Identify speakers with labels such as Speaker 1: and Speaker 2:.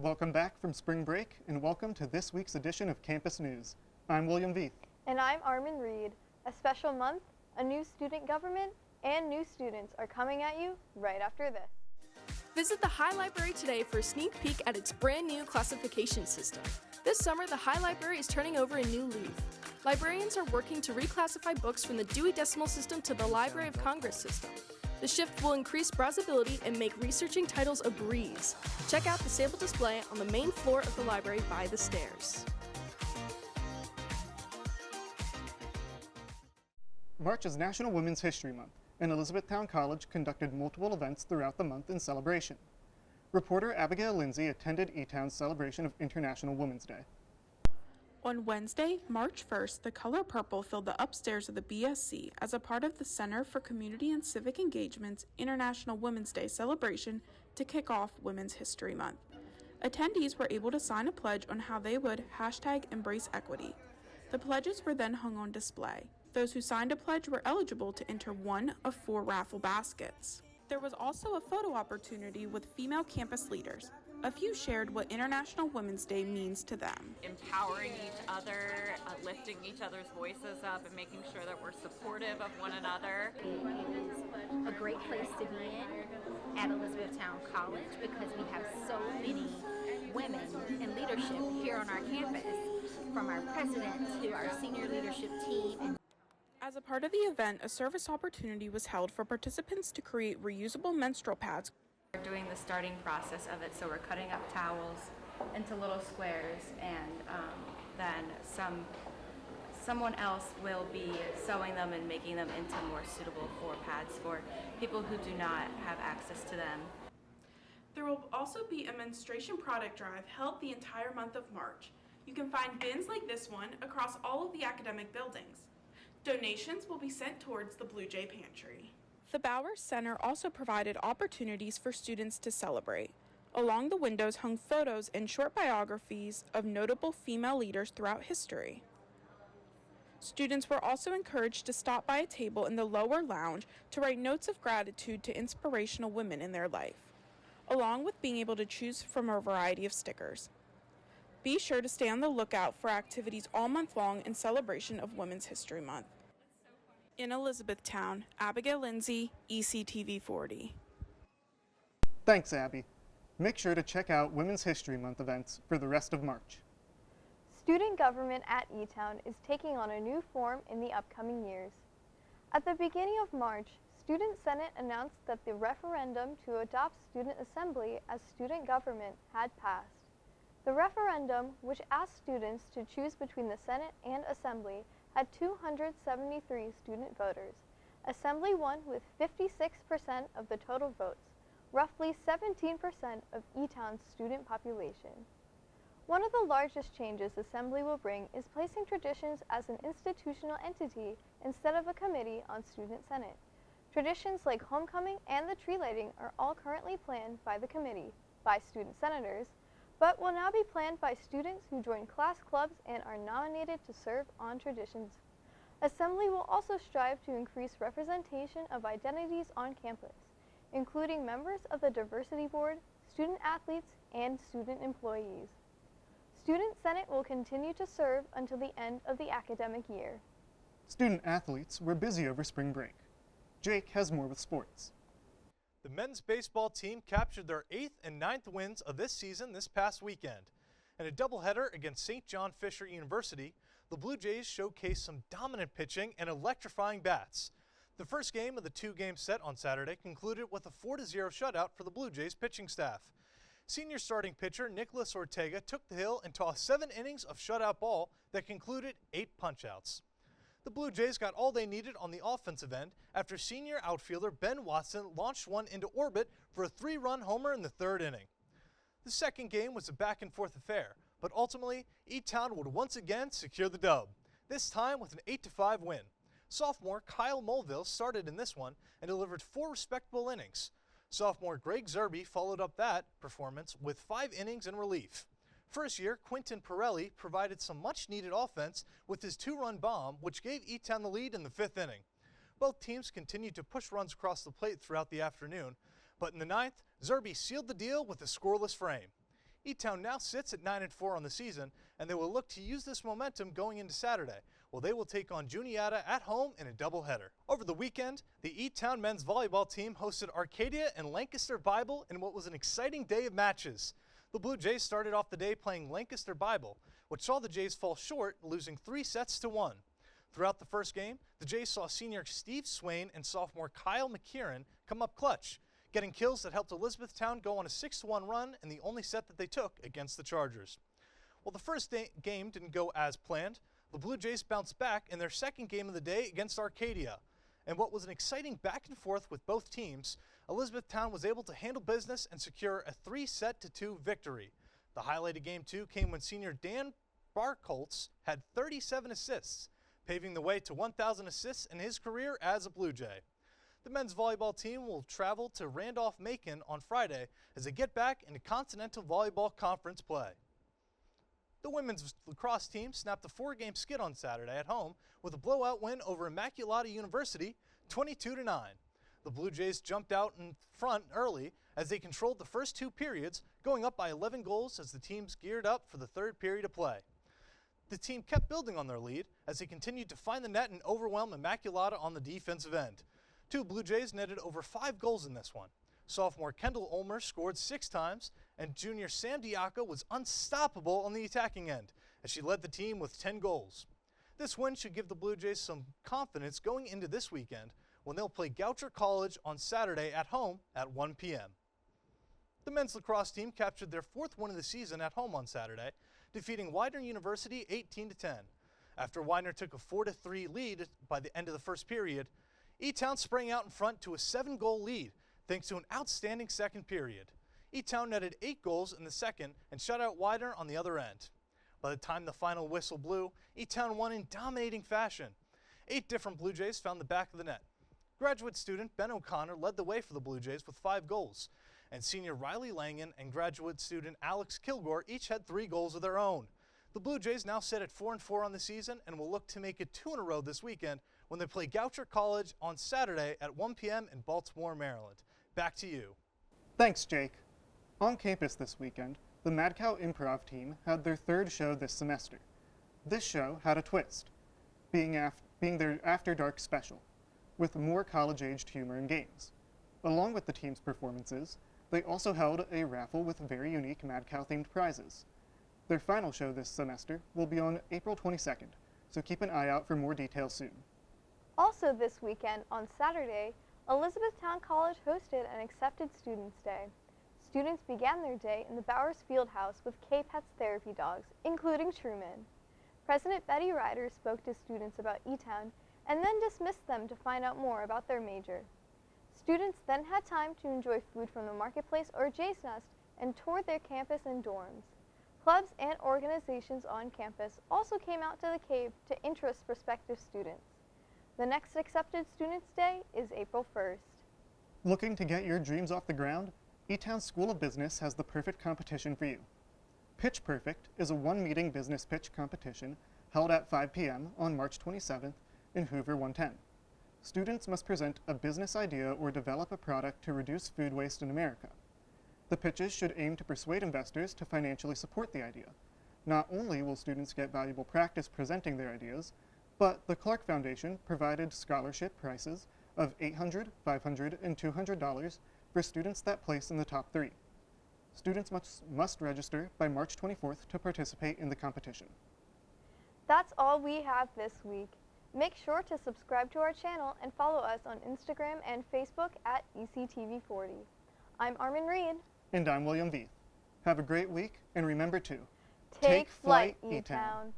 Speaker 1: Welcome back from spring break and welcome to this week's edition of Campus News. I'm William Vieth.
Speaker 2: And I'm Armin Reid. A special month, a new student government, and new students are coming at you right after this.
Speaker 3: Visit the High Library today for a sneak peek at its brand new classification system. This summer, the High Library is turning over a new leaf. Librarians are working to reclassify books from the Dewey Decimal System to the Library of Congress system. The shift will increase browsability and make researching titles a breeze. Check out the sample display on the main floor of the library by the stairs.
Speaker 1: March is National Women's History Month, and Elizabethtown College conducted multiple events throughout the month in celebration. Reporter Abigail Lindsay attended E-Town's celebration of International Women's Day.
Speaker 4: On Wednesday, March 1st, the color purple filled the upstairs of the BSC as a part of the Center for Community and Civic Engagement's International Women's Day celebration to kick off Women's History Month. Attendees were able to sign a pledge on how they would #EmbraceEquity. The pledges were then hung on display. Those who signed a pledge were eligible to enter one of 4 raffle baskets. There was also a photo opportunity with female campus leaders. A few shared what International Women's Day means to them.
Speaker 5: Empowering each other, lifting each other's voices up, and making sure that we're supportive of one another.
Speaker 6: It is a great place to be in at Elizabethtown College because we have so many women in leadership here on our campus, from our president to our senior leadership team.
Speaker 4: As a part of the event, a service opportunity was held for participants to create reusable menstrual pads.
Speaker 7: We're doing the starting process of it, so we're cutting up towels into little squares, and then someone else will be sewing them and making them into more suitable for pads for people who do not have access to them.
Speaker 4: There will also be a menstruation product drive held the entire month of March. You can find bins like this one across all of the academic buildings. Donations will be sent towards the Blue Jay Pantry. The Bowers Center also provided opportunities for students to celebrate. Along the windows hung photos and short biographies of notable female leaders throughout history. Students were also encouraged to stop by a table in the lower lounge to write notes of gratitude to inspirational women in their life, along with being able to choose from a variety of stickers. Be sure to stay on the lookout for activities all month long in celebration of Women's History Month. In Elizabethtown, Abigail Lindsay, ECTV 40.
Speaker 1: Thanks, Abby. Make sure to check out Women's History Month events for the rest of March.
Speaker 2: Student government at E-Town is taking on a new form in the upcoming years. At the beginning of March, Student Senate announced that the referendum to adopt Student Assembly as student government had passed. The referendum, which asked students to choose between the Senate and Assembly, had 273 student voters. Assembly won with 56% of the total votes, roughly 17% of E-Town's student population. One of the largest changes Assembly will bring is placing traditions as an institutional entity instead of a committee on Student Senate. Traditions like homecoming and the tree lighting are all currently planned by the committee, by student senators, but will now be planned by students who join class clubs and are nominated to serve on traditions. Assembly will also strive to increase representation of identities on campus, including members of the Diversity Board, student athletes, and student employees. Student Senate will continue to serve until the end of the academic year.
Speaker 1: Student athletes were busy over spring break. Jake has more with sports.
Speaker 8: The men's baseball team captured their 8th and 9th wins of this season this past weekend. In a doubleheader against St. John Fisher University, the Blue Jays showcased some dominant pitching and electrifying bats. The first game of the 2-game set on Saturday concluded with a 4-0 shutout for the Blue Jays pitching staff. Senior starting pitcher Nicholas Ortega took the hill and tossed 7 innings of shutout ball that concluded 8 punch-outs. The Blue Jays got all they needed on the offensive end after senior outfielder Ben Watson launched one into orbit for a 3-run homer in the 3rd inning. The second game was a back-and-forth affair, but ultimately, E-Town would once again secure the dub, this time with an 8-5 win. Sophomore Kyle Mulville started in this one and delivered 4 respectable innings. Sophomore Greg Zerby followed up that performance with 5 innings in relief. First year, Quinton Pirelli provided some much-needed offense with his 2-run bomb, which gave E-Town the lead in the 5th inning. Both teams continued to push runs across the plate throughout the afternoon, but in the 9th, Zerby sealed the deal with a scoreless frame. E-Town now sits at 9-4 on the season, and they will look to use this momentum going into Saturday. Well, they will take on Juniata at home in a doubleheader. Over the weekend, the E-Town men's volleyball team hosted Arcadia and Lancaster Bible in what was an exciting day of matches. The Blue Jays started off the day playing Lancaster Bible, which saw the Jays fall short, losing 3 sets to 1. Throughout the first game, the Jays saw senior Steve Swain and sophomore Kyle McKieran come up clutch, getting kills that helped Elizabethtown go on a 6-1 run in the only set that they took against the Chargers. Well, the first game didn't go as planned. The Blue Jays bounced back in their second game of the day against Arcadia. And what was an exciting back and forth with both teams, Elizabethtown was able to handle business and secure a 3-2 victory. The highlight of Game 2 came when senior Dan Barkoltz had 37 assists, paving the way to 1,000 assists in his career as a Blue Jay. The men's volleyball team will travel to Randolph-Macon on Friday as they get back into Continental Volleyball Conference play. The women's lacrosse team snapped a 4-game skid on Saturday at home with a blowout win over Immaculata University, 22-9. The Blue Jays jumped out in front early as they controlled the first 2 periods, going up by 11 goals as the teams geared up for the third period of play. The team kept building on their lead as they continued to find the net and overwhelm Immaculata on the defensive end. 2 Blue Jays netted over 5 goals in this one. Sophomore Kendall Ulmer scored 6 times, and junior Sam Diaco was unstoppable on the attacking end as she led the team with 10 goals. This win should give the Blue Jays some confidence going into this weekend when they'll play Goucher College on Saturday at home at 1 p.m. The men's lacrosse team captured their 4th win of the season at home on Saturday, defeating Widener University 18-10. After Widener took a 4-3 lead by the end of the first period, E-Town sprang out in front to a 7-goal lead thanks to an outstanding second period. E-Town netted 8 goals in the second and shut out Widener on the other end. By the time the final whistle blew, E-Town won in dominating fashion. 8 different Blue Jays found the back of the net. Graduate student Ben O'Connor led the way for the Blue Jays with 5 goals, and senior Riley Langan and graduate student Alex Kilgore each had 3 goals of their own. The Blue Jays now sit at 4-4 on the season and will look to make it 2 in a row this weekend when they play Goucher College on Saturday at 1 p.m. in Baltimore, Maryland. Back to you.
Speaker 1: Thanks, Jake. On campus this weekend, the Mad Cow Improv team had their 3rd show this semester. This show had a twist, being their After Dark special, with more college-aged humor and games. Along with the team's performances, they also held a raffle with very unique Mad Cow-themed prizes. Their final show this semester will be on April 22nd, so keep an eye out for more details soon.
Speaker 2: Also this weekend, on Saturday, Elizabethtown College hosted an Accepted Students Day. Students began their day in the Bowers Fieldhouse with K-Pets therapy dogs, including Truman. President Betty Ryder spoke to students about E-Town and then dismissed them to find out more about their major. Students then had time to enjoy food from the marketplace or Jay's Nest and toured their campus and dorms. Clubs and organizations on campus also came out to the cave to interest prospective students. The next Accepted Students Day is April 1st.
Speaker 1: Looking to get your dreams off the ground? E-Town School of Business has the perfect competition for you. Pitch Perfect is a 1-meeting business pitch competition held at 5 p.m. on March 27th in Hoover 110. Students must present a business idea or develop a product to reduce food waste in America. The pitches should aim to persuade investors to financially support the idea. Not only will students get valuable practice presenting their ideas, but the Clark Foundation provided scholarship prices of $800, $500, and $200 for students that place in the top 3. Students must register by March 24th to participate in the competition.
Speaker 2: That's all we have this week. Make sure to subscribe to our channel and follow us on Instagram and Facebook at ECTV40. I'm Armin Reid.
Speaker 1: And I'm William Vieth. Have a great week, and remember to
Speaker 2: Take flight, E-Town.